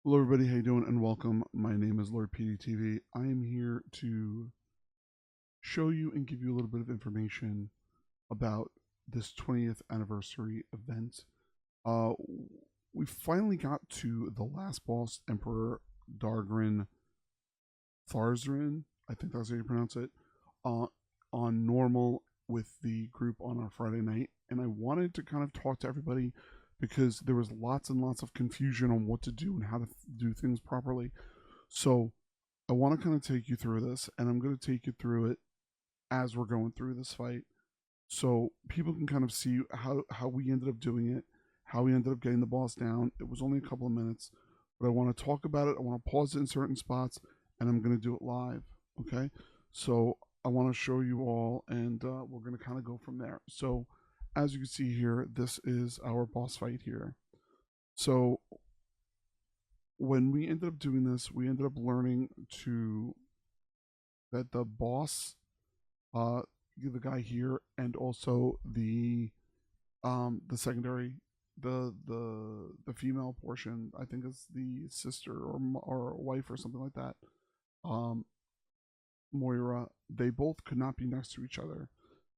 Hello, everybody. How you doing? And welcome. My name is Lord PeteyTV. I am here to show you and give you a little bit of information about this 20th anniversary event. Uh, we finally got to the last boss, Emperor Dargran Thaurissan. I think that's how you pronounce it. Uh, on normal with the group on our Friday night, and I wanted to kind of talk to everybody because there was lots and lots of confusion on what to do and how to do things properly. So I want to kind of take you through this, and I'm going to take you through it as we're going through this fight, so people can kind of see how we ended up doing it, how we ended up getting the boss down. It was only a couple of minutes, but I want to talk about it. I want to pause it in certain spots, and I'm going to do it live. Okay, so I want to show you all, and we're going to kind of go from there. So, as you can see here, this is our boss fight here. So when we ended up doing this, we ended up learning to that the boss, uh, the guy here, and also the secondary, the female portion, I think is the sister or wife or something like that. Um, Moira, they both could not be next to each other.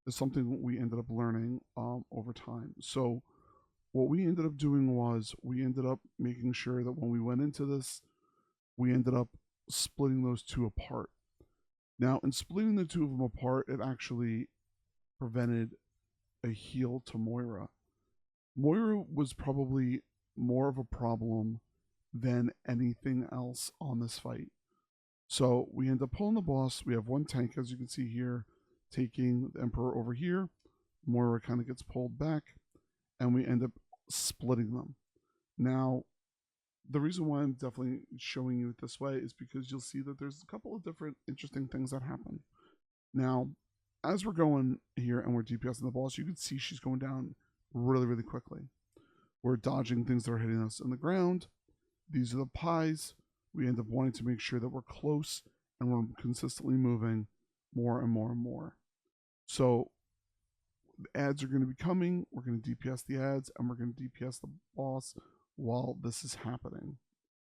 It's something we ended up learning over time. So what we ended up doing was we ended up making sure that when we went into this, we ended up splitting those two apart. Now, in splitting the two of them apart, it actually prevented a heal to Moira. Moira was probably more of a problem than anything else on this fight. So we end up pulling the boss. We have one tank, as you can see here, taking the Emperor over here. Moira kind of gets pulled back, and we end up splitting them. Now, the reason why I'm definitely showing you it this way is because you'll see that there's a couple of different interesting things that happen. Now, as we're going here and we're DPSing the boss, you can see she's going down really, really quickly. We're dodging things that are hitting us on the ground. These are the pies. We end up wanting to make sure that we're close and we're consistently moving more and more and more. So the ads are going to be coming. We're going to DPS the ads and we're going to DPS the boss while this is happening.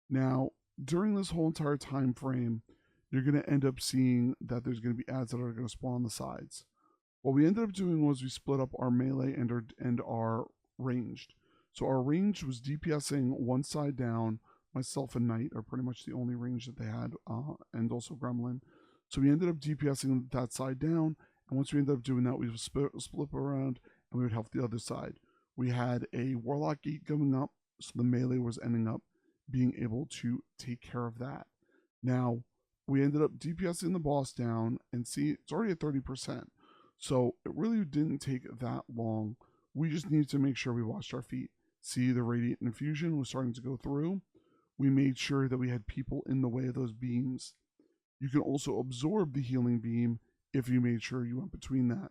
Now, during this whole entire time frame, you're going to end up seeing that there's going to be ads that are going to spawn on the sides. What we ended up doing was we split up our melee and our ranged. So our ranged was DPSing one side down. Myself and Knight are pretty much the only range that they had, and also Gremlin. So we ended up DPSing that side down, and once we ended up doing that, we would split around and we would help the other side. We had a Warlock gate going up, so the melee was ending up being able to take care of that. Now, we ended up DPSing the boss down, and see, it's already at 30%. So it really didn't take that long. We just needed to make sure we watched our feet. See, the radiant infusion was starting to go through. We made sure that we had people in the way of those beams. You can also absorb the healing beam if you made sure you went between that.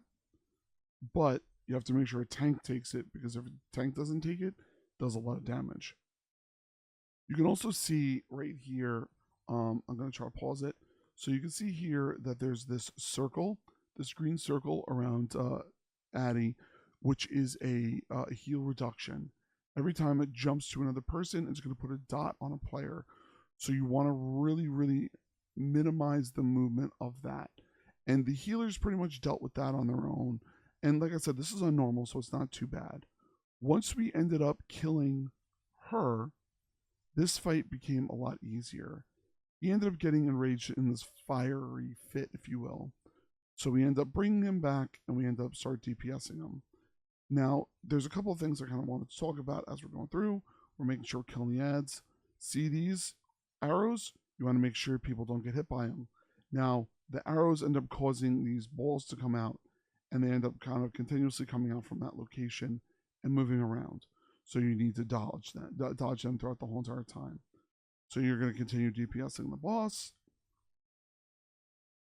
But you have to make sure a tank takes it, because if a tank doesn't take it, it does a lot of damage. You can also see right here, I'm going to try to pause it. So you can see here that there's this circle, this green circle around Addy, which is a heal reduction. Every time it jumps to another person, it's going to put a dot on a player. So you want to really, really minimize the movement of that. And the healers pretty much dealt with that on their own. And like I said, this is on normal, so it's not too bad. Once we ended up killing her, this fight became a lot easier. He ended up getting enraged in this fiery fit, if you will. So we end up bringing him back, and we end up start DPSing him. Now, there's a couple of things I kind of wanted to talk about as we're going through. We're making sure we're killing the ads. See these arrows? You want to make sure people don't get hit by them. Now, the arrows end up causing these balls to come out, and they end up kind of continuously coming out from that location and moving around. So you need to dodge them throughout the whole entire time. So you're going to continue DPSing the boss,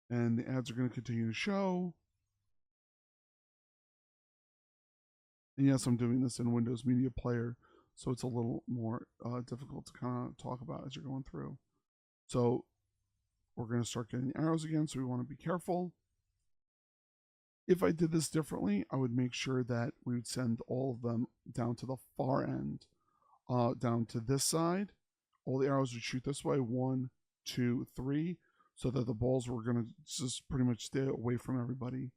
and the ads are going to continue to show. And yes, I'm doing this in Windows Media Player, so it's a little more difficult to kind of talk about as you're going through. So we're going to start getting arrows again, so we want to be careful. If I did this differently, I would make sure that we would send all of them down to the far end, down to this side, all the arrows would shoot this way, 1, 2, 3, so that the balls were going to just pretty much stay away from everybody.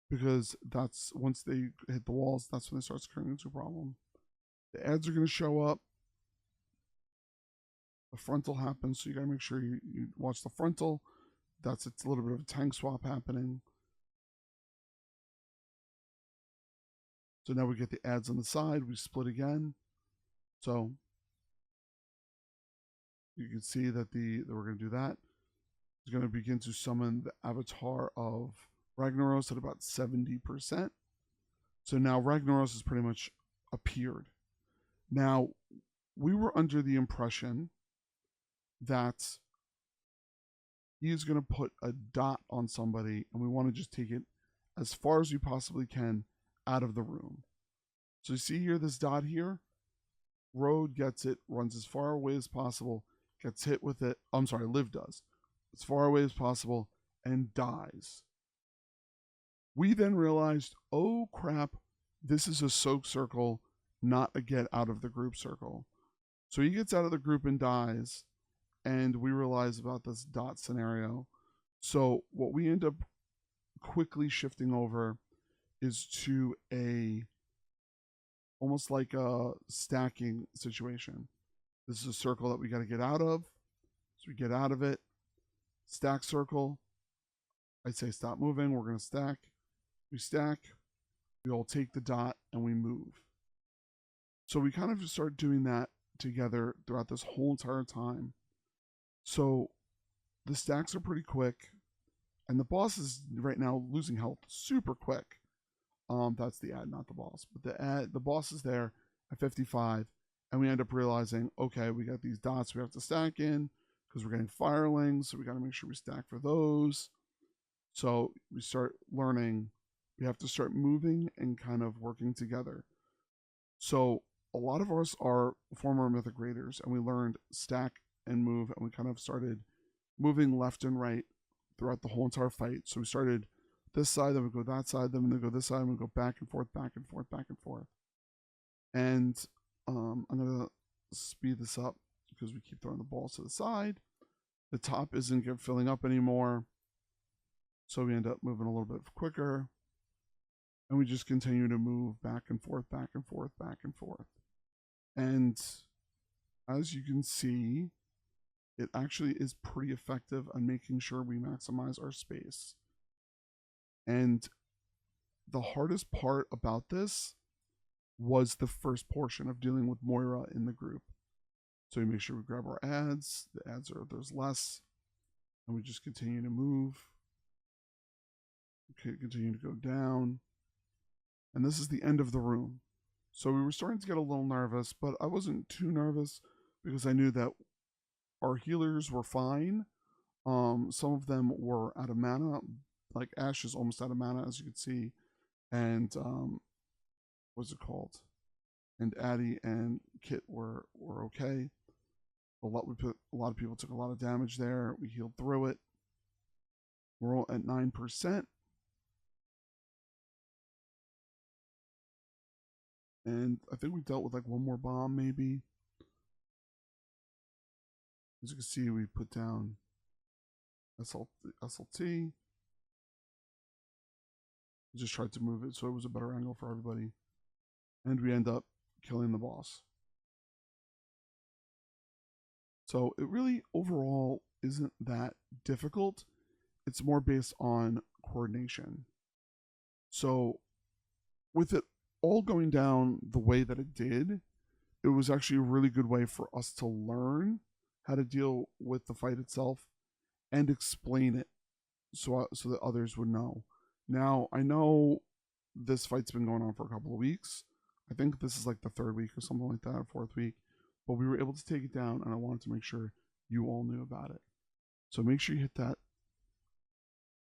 Because that's, once they hit the walls, that's when they start turning into a problem. The ads are going to show up. The frontal happens, so you got to make sure you watch the frontal. It's a little bit of a tank swap happening. So now we get the ads on the side. We split again. So you can see that we're going to do that. It's going to begin to summon the avatar of Ragnaros at about 70%. So now Ragnaros has pretty much appeared. Now, we were under the impression that he is going to put a dot on somebody, and we want to just take it as far as we possibly can out of the room. So you see here, this dot here, Road gets it, runs as far away as possible, gets hit with it. I'm sorry, Liv does. As far away as possible and dies. We then realized, oh crap, this is a soak circle, not a get out of the group circle. So he gets out of the group and dies, and we realize about this dot scenario. So what we end up quickly shifting over is to almost like a stacking situation. This is a circle that we got to get out of. So we get out of it, stack circle. I say stop moving, we're going to stack. We stack, we all take the dot, and we move. So we kind of just start doing that together throughout this whole entire time. So the stacks are pretty quick, and the boss is right now losing health super quick. That's the ad, not the boss. But the boss is there at 55, and we end up realizing, okay, we got these dots we have to stack in because we're getting firelings, so we got to make sure we stack for those. So we start learning. We have to start moving and kind of working together. So a lot of us are former Mythic Raiders, and we learned stack and move, and we kind of started moving left and right throughout the whole entire fight. So we started this side, then we go that side, then we go this side, and we go back and forth, back and forth, back and forth. And I'm going to speed this up because we keep throwing the balls to the side. The top isn't filling up anymore, so we end up moving a little bit quicker. And we just continue to move back and forth, back and forth, back and forth. And as you can see, it actually is pretty effective on making sure we maximize our space. And the hardest part about this was the first portion of dealing with Moira in the group. So we make sure we grab our ads. The ads are, there's less. And we just continue to move. Okay, continue to go down. And this is the end of the room. So we were starting to get a little nervous, but I wasn't too nervous because I knew that our healers were fine. Some of them were out of mana, like Ash is almost out of mana, as you can see. And what's it called? And Addie and Kit were okay. A lot of people took a lot of damage there. We healed through it. We're all at 9%. And I think we dealt with like one more bomb, maybe. As you can see, we put down SLT. We just tried to move it so it was a better angle for everybody. And we end up killing the boss. So it really overall isn't that difficult. It's more based on coordination. So with it all going down the way that it did, it was actually a really good way for us to learn how to deal with the fight itself and explain it so that others would know. Now, I know this fight's been going on for a couple of weeks. I think this is like the third week or something like that, or fourth week. But we were able to take it down, and I wanted to make sure you all knew about it. So make sure you hit that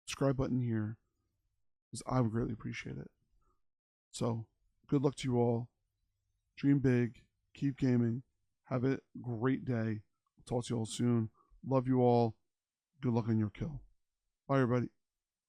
subscribe button here, because I would greatly appreciate it. So, good luck to you all. Dream big. Keep gaming. Have a great day. I'll talk to you all soon. Love you all. Good luck on your kill. Bye, everybody.